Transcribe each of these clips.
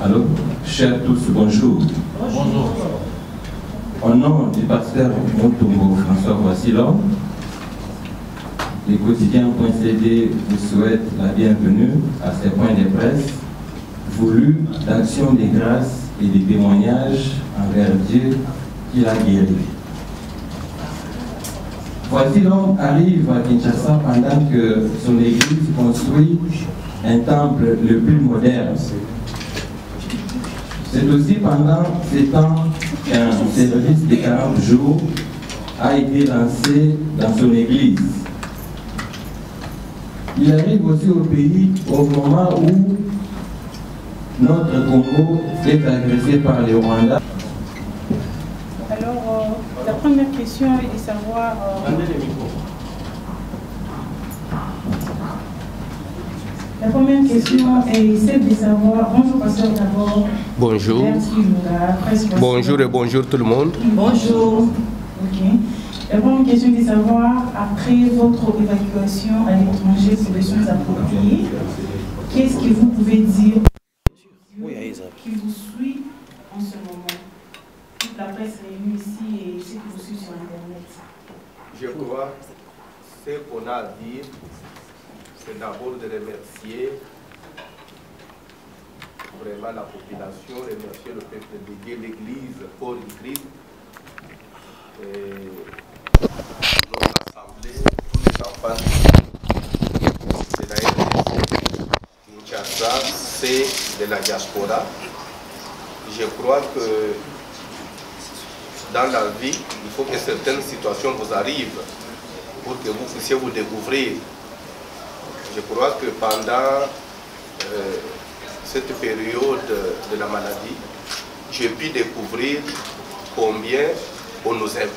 Allô, chers tous, bonjour. Bonjour. Au nom du pasteur Montombo François Voisilon, les quotidiens.cd vous souhaitent la bienvenue à ces points de presse voulus d'action de grâce et de témoignages envers Dieu qui l'a guéri. Voisilon arrive à Kinshasa pendant que son église construit un temple le plus moderne. C'est aussi pendant ces temps qu'un service de 40 jours a été lancé dans son église. Il arrive aussi au pays au moment où notre Congo est agressé par les Rwandais. Alors, la première question est de savoir... La première question est celle de savoir... Bonjour, pasteur, d'abord. Bonjour. Bonjour et bonjour tout le monde. Bonjour. Ok. La première question est de savoir, après votre évacuation à l'étranger pour des soins appropriés, qu'est-ce que vous pouvez dire qui vous suit en ce moment? Toute la presse réunie ici et ce qui vous suit sur Internet. Je crois que ce qu'on a à dire, c'est d'abord de remercier vraiment la population, remercier le peuple de Dieu, l'Église, pour Christ, notre assemblée, tous les enfants de la RDC, Kinshasa, c'est de la diaspora. Je crois que dans la vie, il faut que certaines situations vous arrivent pour que vous puissiez vous découvrir. Je crois que pendant cette période de la maladie, j'ai pu découvrir combien on nous aime.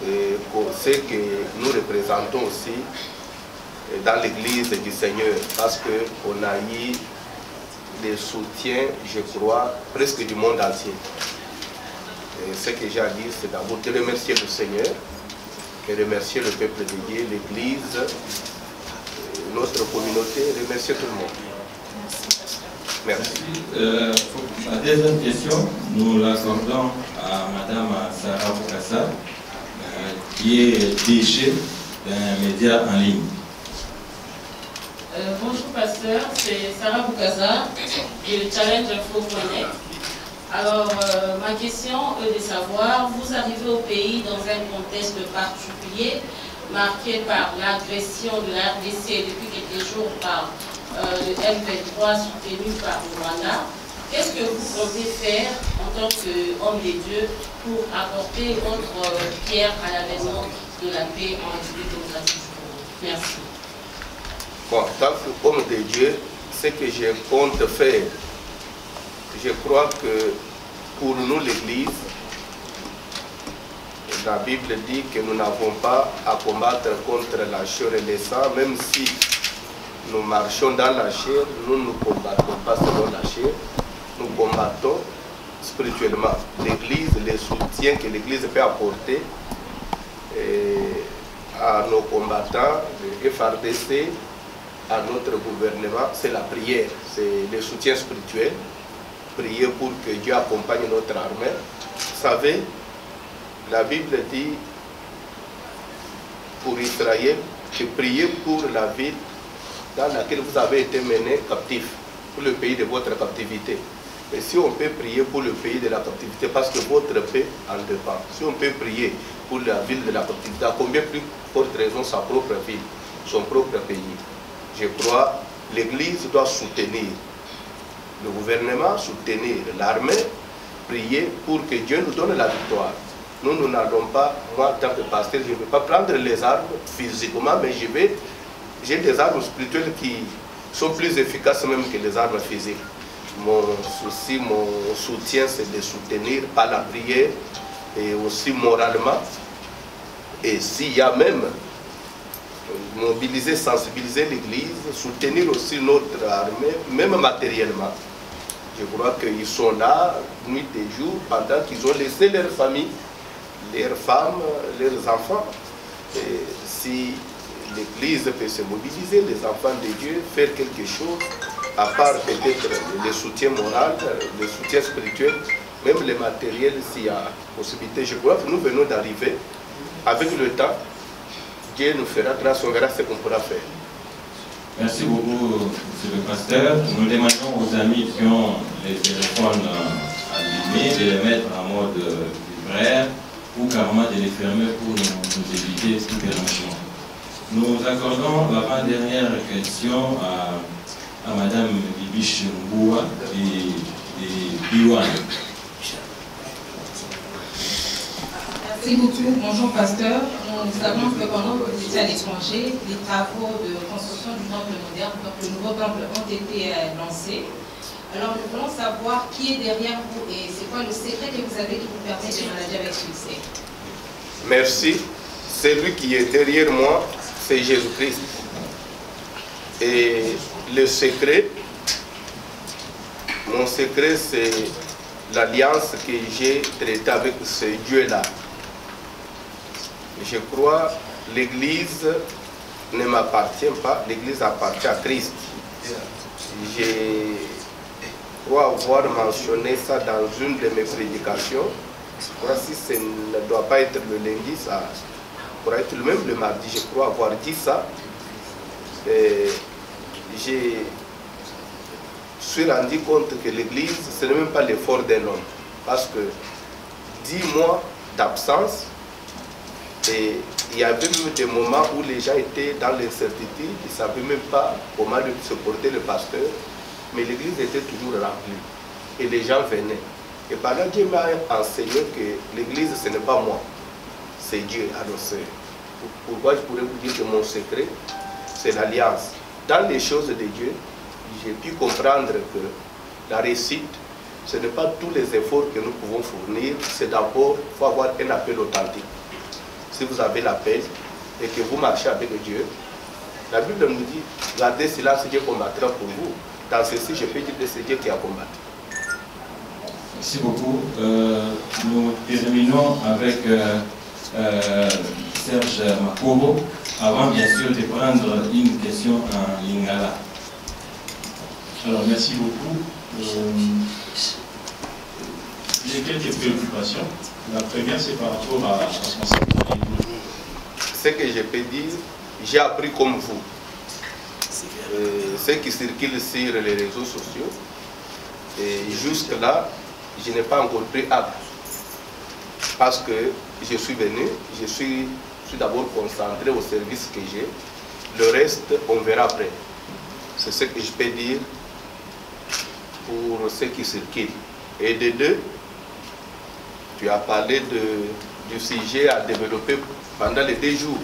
Et ce que nous représentons aussi dans l'Église du Seigneur, parce qu'on a eu des soutiens, je crois, presque du monde entier. Et ce que j'ai à dire, c'est d'abord de remercier le Seigneur et remercier le peuple de Dieu, l'Église, notre communauté, remercier tout le monde. Merci. La deuxième question, nous l'accordons à Madame Sarah Boukassa, qui est DG d'un média en ligne. Bonjour pasteur, c'est Sarah Boukassa et le Challenge Info.net. Alors, ma question est de savoir, vous arrivez au pays dans un contexte particulier, marqué par l'agression de la RDC depuis quelques jours par le M23 soutenu par le Rwanda. Qu'est-ce que vous comptez faire en tant qu'homme de Dieu pour apporter votre pierre à l'avènement de la paix en République démocratique du Congo? Merci. Bon, en tant qu'homme de Dieu, ce que je compte faire, je crois que pour nous l'Église, la Bible dit que nous n'avons pas à combattre contre la chair et le sang, même si nous marchons dans la chair, nous ne combattons pas selon la chair, nous combattons spirituellement. L'Église, les soutiens que l'Église peut apporter à nos combattants, le FARDC, à notre gouvernement, c'est la prière, c'est le soutien spirituel. Prier pour que Dieu accompagne notre armée. Vous savez, la Bible dit pour Israël que priez pour la ville dans laquelle vous avez été mené captif, pour le pays de votre captivité. Et si on peut prier pour le pays de la captivité, parce que votre paix en dépend. Si on peut prier pour la ville de la captivité, à combien plus forte raison sa propre ville, son propre pays. Je crois que l'Église doit soutenir le gouvernement, soutenir l'armée, prier pour que Dieu nous donne la victoire. nous n'allons pas, moi en tant que pasteur, je ne vais pas prendre les armes physiquement, mais j'ai des armes spirituelles qui sont plus efficaces même que les armes physiques. Mon souci, mon soutien, c'est de soutenir par la prière et aussi moralement. Et s'il y a même mobiliser, sensibiliser l'Église, soutenir aussi notre armée, même matériellement. Je crois qu'ils sont là, nuit et jour, pendant qu'ils ont laissé leur famille, leurs femmes, leurs enfants. Et si l'Église peut se mobiliser, les enfants de Dieu, faire quelque chose, à part peut-être le soutien moral, le soutien spirituel, même le matériel, s'il y a possibilité. Je crois que nous venons d'arriver. Avec le temps, Dieu nous fera grâce, on verra ce qu'on pourra faire. Merci beaucoup, monsieur le pasteur. Nous demandons aux amis qui ont les téléphones allumés de les mettre en mode vibraire ou carrément de les fermer pour nous éviter tout dérangement. Nous accordons l'avant-dernière question à madame Bibiche Mboua et Biwan. Merci beaucoup. Bonjour pasteur. Nous savons que pendant que vous étiez à l'étranger, les travaux de construction du temple moderne, donc le nouveau temple, ont été lancés. Alors nous voulons savoir qui est derrière vous et c'est quoi le secret que vous avez qui vous permet de manager avec succès. Merci. Celui qui est derrière moi, c'est Jésus-Christ. Et le secret, mon secret, c'est l'alliance que j'ai traitée avec ce Dieu-là. Je crois que l'Église ne m'appartient pas, l'Église appartient à Christ. Je crois avoir mentionné ça dans une de mes prédications. Je crois que si ce ne doit pas être le lundi, ça pourrait être même le mardi. Je crois avoir dit ça. Et je suis rendu compte que l'Église, ce n'est même pas l'effort d'un homme. Parce que 10 mois d'absence, et il y avait même des moments où les gens étaient dans l'incertitude, ils ne savaient même pas comment se porter le pasteur, mais l'église était toujours remplie et les gens venaient. Et pendant Dieu m'a enseigné que l'église ce n'est pas moi, c'est Dieu. Alors pourquoi je pourrais vous dire que mon secret, c'est l'alliance. Dans les choses de Dieu, j'ai pu comprendre que la réussite, ce n'est pas tous les efforts que nous pouvons fournir, c'est d'abord, il faut avoir un appel authentique. Si vous avez l'appel et que vous marchez avec Dieu, la Bible nous dit, gardez silence, Dieu combattra pour vous. Dans ceci, je peux dire que c'est Dieu qui a combattu. Merci beaucoup. Nous terminons avec Serge Makobo, avant bien sûr de prendre une question en lingala. Alors, merci beaucoup. J'ai quelques préoccupations. La première, c'est par rapport à la responsabilité. Ce que je peux dire, j'ai appris comme vous. Ce qui circule sur les réseaux sociaux. Et jusque-là, je n'ai pas encore pris acte. Parce que je suis venu, je suis d'abord concentré au service que j'ai. Le reste, on verra après. C'est ce que je peux dire pour ce qui circule. Et de deux, tu as parlé du sujet à développer pendant les 2 jours.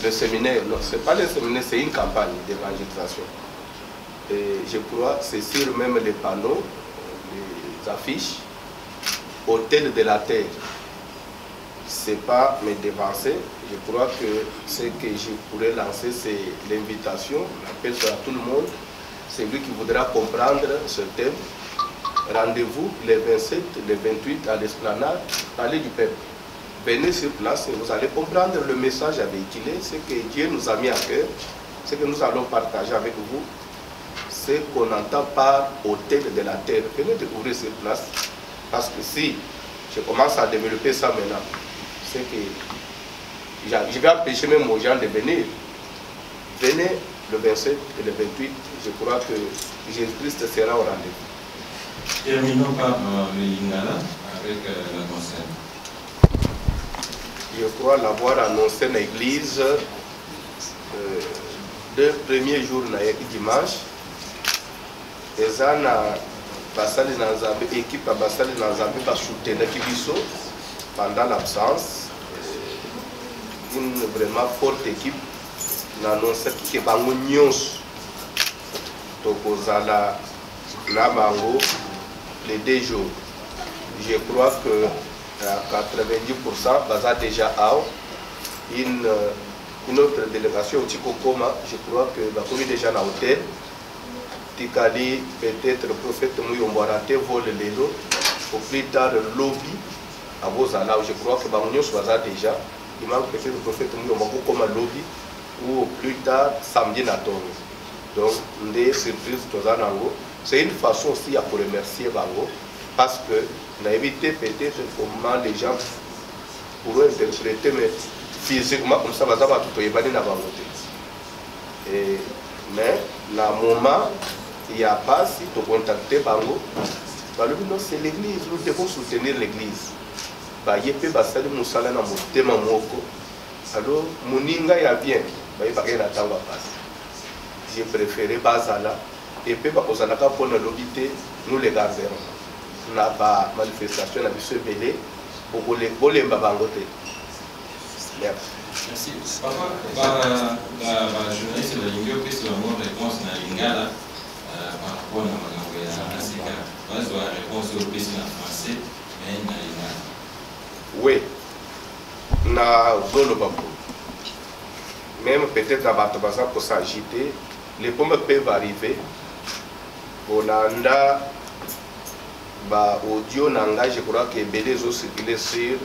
Le séminaire, non, ce n'est pas le séminaire, c'est une campagne d'évangélisation. Et je crois, c'est sur même les panneaux, les affiches, Hôtel de la Terre. Ce n'est pas me dévancer. Je crois que ce que je pourrais lancer, c'est l'invitation, l'appel à tout le monde. C'est lui qui voudra comprendre ce thème. Rendez-vous les 27, les 28 à l'esplanade, Palais du Peuple. Venez sur place et vous allez comprendre le message à véhiculer, ce que Dieu nous a mis à cœur, ce que nous allons partager avec vous, ce qu'on entend par Hôtel de la Terre. Venez découvrir cette place, parce que si je commence à développer ça maintenant, c'est que je vais empêcher même aux gens de venir. Venez le 27 et le 28, je crois que Jésus-Christ sera au rendez-vous. Terminons par le lingala avec la concerne. Je crois l'avoir annoncé dans l'église 2 premiers jours dimanche. Ezana basali na nzambe équipe basali na nzambe ba soutenir kibiso pendant l'absence, une vraiment forte équipe nous annonce que bango nyons tokozala na bango les 2 jours. Je crois que à 90% baza déjà out. Une autre délégation au Tikokoma, je crois que va commis déjà dans l'hôtel. Tikali peut-être le prophète Mouyombarate vole les lots. Au plus tard le lobby à Bozala, je crois que Bangonio soit déjà. Il manque peut-être le prophète Mouyombarate comme un lobby ou au plus tard samedi Natongo. Donc des surprises Tozanango. C'est une façon aussi à pour remercier Bango parce que on a évité peut-être comment les gens pourraient interpréter, mais physiquement comme ça va tout évaluer dans Bango. Mais dans le moment il n'y a pas si tu contacter Bango, c'est l'église, nous devons soutenir l'église. Alors, Mouninga y a bien, j'ai préféré Bazala et puis Bazalaka pour nous l'obité, nous les garderons. On n'a pas manifestation, on a vu ce belé pour les Bangote. Merci. Merci. Papa, la journaliste de la Lingua, puis c'est la bonne réponse dans la Lingala par rapport à la Sika. Parce que la réponse est au plus en français, mais dans la Lingala. Oui, na zolo babo. Même peut-être dans Batabaza pour s'agiter, les pommes peuvent arriver. On a audio nanga, je crois que BD ont circulé sur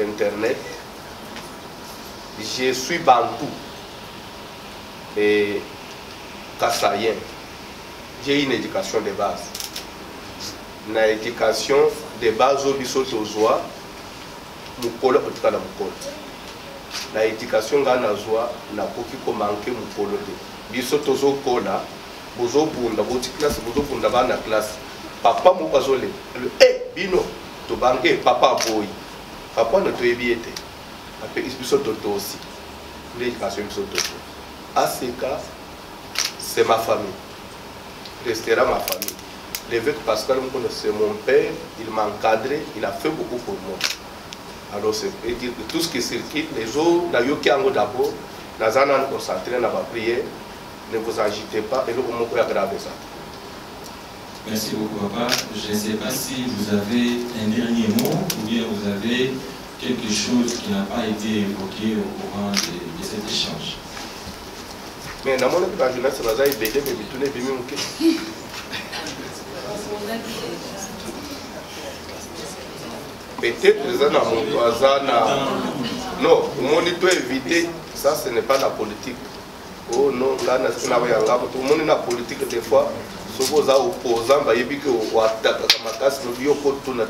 internet. Je suis bantou et kassayen. J'ai une éducation de base. Une éducation de base au bisotozoa. Mukolo otika na mukolo na éducation ngana zwa na koki ko manke mukolo te biso tozo kola bozo bunda boti classe bozo bunda bana classe papa mo bazole bino to banke papa boy papa no to ebiete ape biso toto aussi l'éducation biso toto aseka c'est ma famille restera ma famille l'évêque Pascal c'est mon père, il m'a encadré, il a fait beaucoup pour moi. Alors, c'est dire que tout ce qui circule, les eaux, la yoki ango d'abord, la zana nous concentrer dans la prière, ne vous agitez pas et nous pouvons aggraver ça. Merci beaucoup, papa. Je ne sais pas si vous avez un dernier mot ou bien vous avez quelque chose qui n'a pas été évoqué au courant de cet échange. Mais dans mon époque, la jeunesse, c'est un bébé, mais tout n'est pas mis. Peut-être les gens non, mon doit éviter, ça ce n'est pas la politique. Oh non, là, tout le monde est la politique des fois. Si vous êtes opposant, vous avez vu que vous attaquez la casse, vous avez vu que vous avez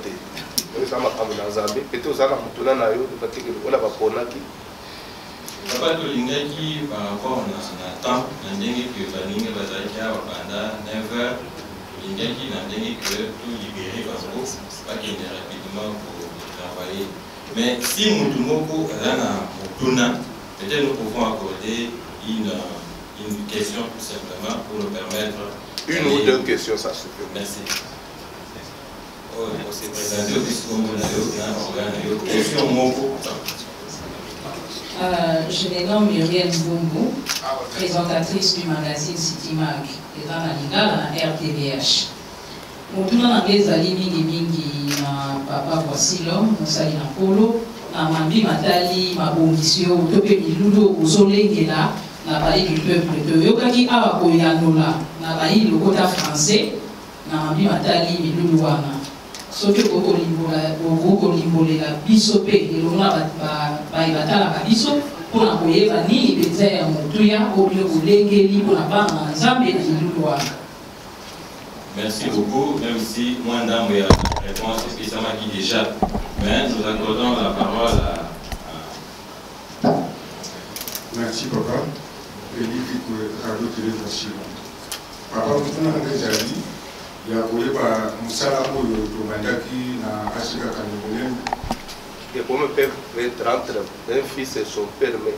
peut-être vous avez Papa Tolingaki, par rapport à temps, on a dit que Balinga Bazaka, pendant 9 heures, Tolingaki n'a dit que tout libéré par vous, pas qu'il est rapidement pour travailler. Mais si Moutoumoko a peut-être nous pouvons accorder une question tout simplement pour nous permettre. Une ou deux questions, ça suffit. Merci. On s'est présenté au discours de la question Moko. Je me nomme Muriel Mbumbu, présentatrice du magazine City Mag et dans la Lingala RTVH. Motuna na ezali mingi na papa Wasilo mosali na polo na mambi matali mabongisio to pe miludo ozolengela na bali du peuple to yokaki awa koyanola na bali lokota français na mambi matali miludo wana soki okolimbolela biso pe elonga batalaka biso mpona koyeba nini mpenza ya motuya obino kolengeli mpona bana nzambe na miludo wana. Merci beaucoup, même si moi d'âme et la réponse est spécialement qui déjà, mais nous accordons la parole à... Merci papa. Et dit que radio télévision. Papa, nous avons déjà dit, il y a pour les Moussala Moyo, Tomandaki, na Afrika Cameroun. Et pour me faire entre un fils et son père, mais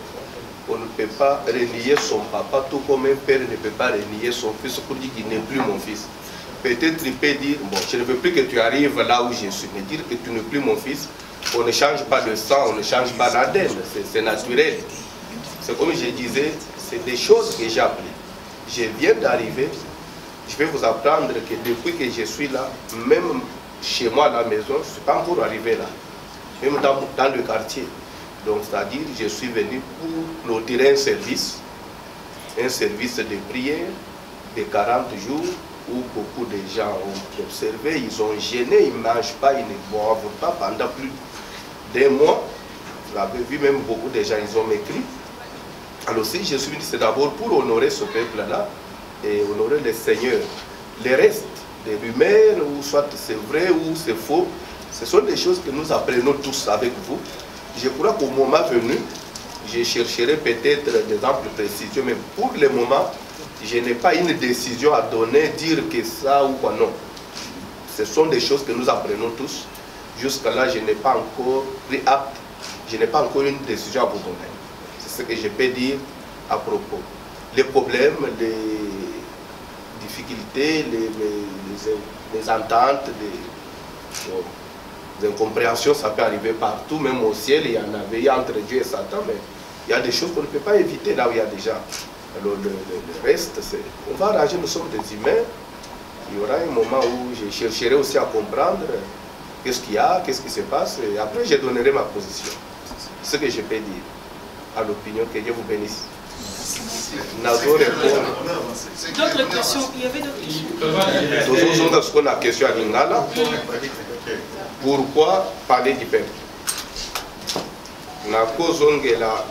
on ne peut pas renier son papa, tout comme un père ne peut pas renier son fils pour dire qu'il n'est plus mon fils. Peut-être il peut dire, bon, je ne veux plus que tu arrives là où je suis, mais dire que tu n'es plus mon fils, On ne change pas de sang, on ne change pas d'ADN, c'est naturel. C'est comme je disais, c'est des choses que j'ai appris. Je viens d'arriver, je vais vous apprendre que depuis que je suis là, même chez moi à la maison, je ne suis pas encore arrivé là, même dans le quartier. Donc c'est-à-dire, je suis venu pour clôturer un service de prière de 40 jours, où beaucoup de gens ont observé, ils ont gêné, ils ne mangent pas, ils ne boivent pas pendant plus d'un mois. Vous l'avez vu, même beaucoup de gens, ils ont écrit. Alors si je suis venu, c'est d'abord pour honorer ce peuple-là et honorer le Seigneur. Les restes des rumeurs, ou soit c'est vrai ou c'est faux, ce sont des choses que nous apprenons tous avec vous. Je crois qu'au moment venu, je chercherai peut-être des amples précisions, mais pour le moment, je n'ai pas une décision à donner, dire que ça ou quoi, non. Ce sont des choses que nous apprenons tous. Jusqu'à là, je n'ai pas encore pris acte, je n'ai pas encore une décision à vous donner. C'est ce que je peux dire à propos. Les problèmes, les difficultés, les ententes, les incompréhensions, ça peut arriver partout, même au ciel, il y en avait entre Dieu et Satan, mais il y a des choses qu'on ne peut pas éviter là où il y a des gens. Alors le reste, on va arranger, nous sommes des humains. Il y aura un moment où je chercherai aussi à comprendre qu'est-ce qu'il y a, qu'est-ce qui se passe, et après je donnerai ma position. Ce que je peux dire à l'opinion, que Dieu vous bénisse. D'autres questions? Il y avait d'autres questions? Nous avons une question à Lingala. Pourquoi parler du peuple? Na cause là,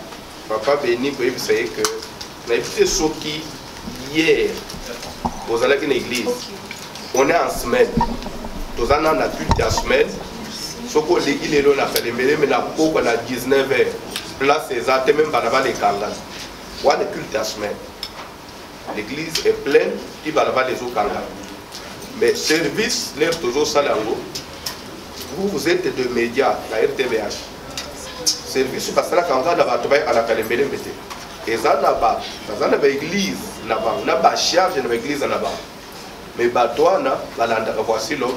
Papa Béni, vous savez que ce qui hier, vous allez à l'église, on est en semaine. Nous avons un culte en semaine. Ce que l'église est là, on a fait mais la peau à 19h. Place exacte, même par les kangas. On a le culte en semaine. L'église est pleine, il va avoir les autres kangas. Mais service, l'air toujours salango. Vous êtes de médias, la RTVH. Service parce que la kanga à la Kalembele Mbete. Et ça n'a pas l'église, n'a pas charge de l'église n'a pas. Mais Batouana, balanda voici l'homme,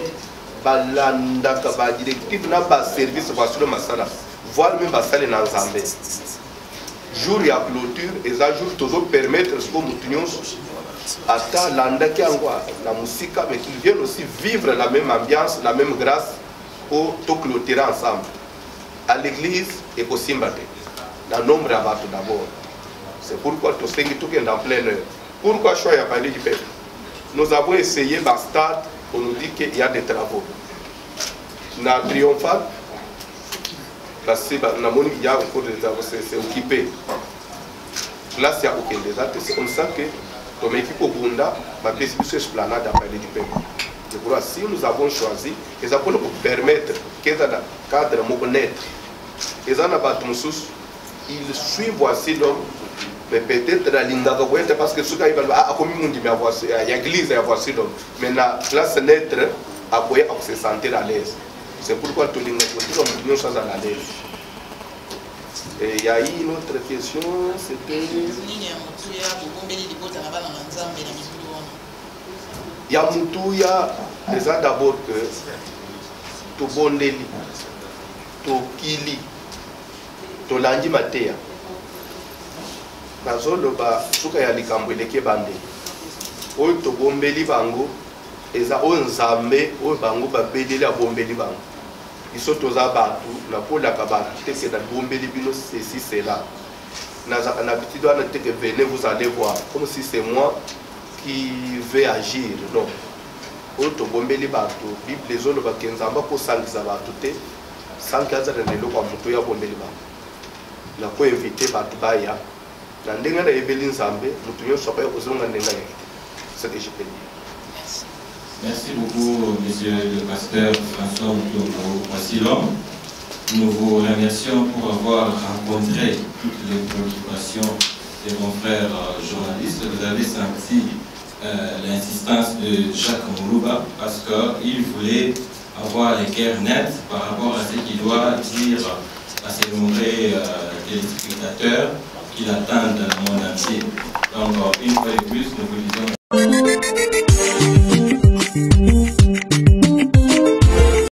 balanda kaba directive n'a pas service voici le masala. Voir même basale dans Zambé. Jour il y a clôture et ça jour toujours permettre ce que nous tenions à ta landa qui envoie la musique mais qu'ils viennent aussi vivre la même ambiance, la même grâce pour tout clôturer ensemble. À l'église et au Simbate. Dans nombre à battre d'abord. C'est pourquoi tout ce qui est en pleine heure. Pourquoi je suis à parler du peuple? Nous avons essayé dans stade pour nous dire qu'il y a des travaux. Na triomphal, parce que il y a encore des travaux, c'est occupé. Là, il y a aucun désastre. C'est comme ça que ton équipe au Bunda va décider de esplanade à parler du peuple. Je crois que si nous avons choisi, ils avons nous permettre qu'ils aient un cadre honnête. Ils ont ils suivent voici l'homme. Mais peut-être la ligne parce que ce qu'il va à comme il y a l'église à voici l'homme. Mais la classe naître à quoi se sentir à l'aise. C'est pourquoi tout le monde est à l'aise. Et il y a eu une autre question, c'était. Il y a Moutouya, déjà d'abord que tout Bondeli, tout Kili, tout Landi Matea. Nazoloba suka ya likambo eleke bande oyo tobombeli bango eza oyo nzambe oyo bango babedeli abombeli bango biso toza bato napolaka bato teke na bombeli bino ceci cela nazaka na petit doigt teke venez vous allez voir comme si c'est moi qui vais agir non oyo tobombeli bato bible ezoloba ke nzambe akosangisa bato te sanki azala na eloko ya moto oyo abombeli bango nako invite bato baya. C'est ce que je peux dire. Merci beaucoup, monsieur le pasteur François Wassilom. Nous vous remercions pour avoir rencontré toutes les préoccupations de mon frère journaliste. Vous avez senti l'insistance de Jacques Moulouba parce qu'il voulait avoir les cœurs nets par rapport à ce qu'il doit dire à ses nombreux téléspectateurs qui l'attendent dans le monde entier. Donc, une fois de plus, nous vous disons